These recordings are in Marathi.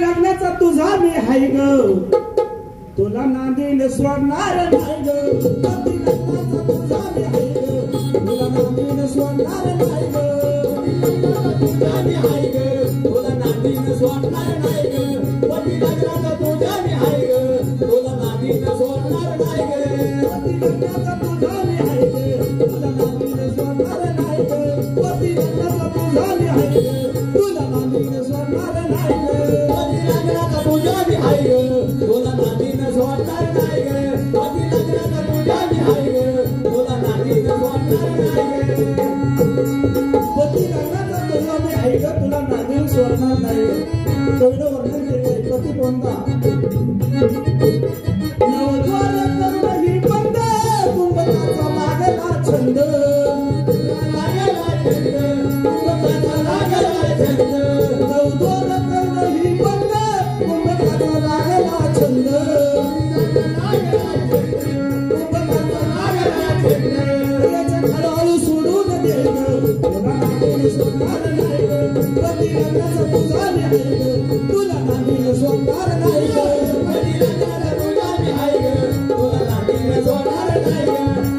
लग्नाचा तुझा मी हाय ग तुला नांदीन सोडणार नाही ग पती लग्नाचा तुझा मी हाय ग तुला नांदीन सोडणार नाही ग तुझा मी हाय ग तुला नांदीन सोडणार नाही ग पती लग्नाचा तुझा मी हाय ग तुला नांदीन सोडणार नाही ग पती लग्नाचा तुझा मी हाय ग तुला नांदीन सोडणार नाही ग पती लग्नाचा तुझा मी हाय ग तुला नांदीन सोडणार नाही ग पती लग्नाचा तुझा मी हाय ग तुला नांदीन सोडणार नाही ग पती लग्नाचा तुझा मी हाय ग तुला नांदीन सोडणार नाही ग पती लग्नाचा तुझा मी हाय ग तुला नांदीन सोडणार नाही ग कविता वर्णन केले पती कोणता नवद्वार ही बंद कुंभकाचा लागला छंद लागला छंद कुंभकाचा लागला छंद नवद्वार ही बंद कुंभकाचा लागला छंद कुंभकाचा लागला छंद याच्या हळूहळू सोडून दे ग तुला नांदीन सोडणार नाही ग पती लग्नाचा तुझा मी हाय ग तुला नांदीन सोडणार नाही ग पती लग्नाचा तुझा मी हाय ग तुला नांदीन सोडणार नाही ग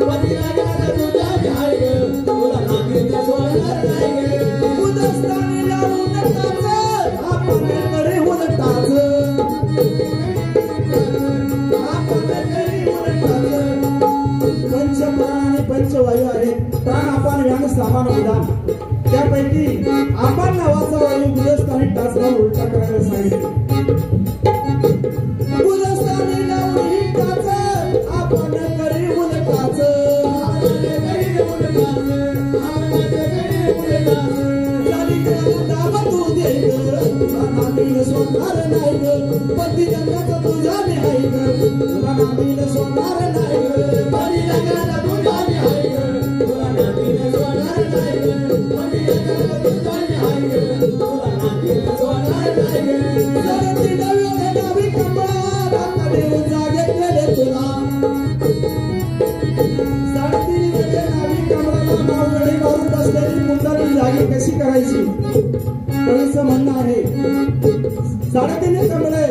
पती लग्नाचा तुझा मी हाय ग तुला नांदीन सोडणार नाही ग उदस्तानी लावून टाच आपण कडे होऊन टाच आपण कडे होऊन टाच पंचप्राण आणि पंचवायू आहेत प्राण अपान व्यान सामान उदान त्यापैकी आपण नावाचा वायू गुलस्थानी टाचला उलटा करायला सांगितले गुलस्थानी लावून ही टाच आपण करी उलटाच दाब तू दे ग तुला नांदीन सोडणार नाही ग पती लग्नाचा तुझा मी हाय ग तुला नांदीन सोडणार नाही ग पती लग्नाचा तुझा मी हाय ग तुला नांदीन सोडणार नाही ग पती लग्नाचा तुझा मी हाय ग तुला नांदीन सोडणार नाही ग जगती डावी कमळात आता देऊन जागेतले तुला साडतीने डावी कमळाला मावळी मारून बसलेली मुंडारी जागी कशी करायची कवीचं म्हणणं आहे साडेतीन कमळे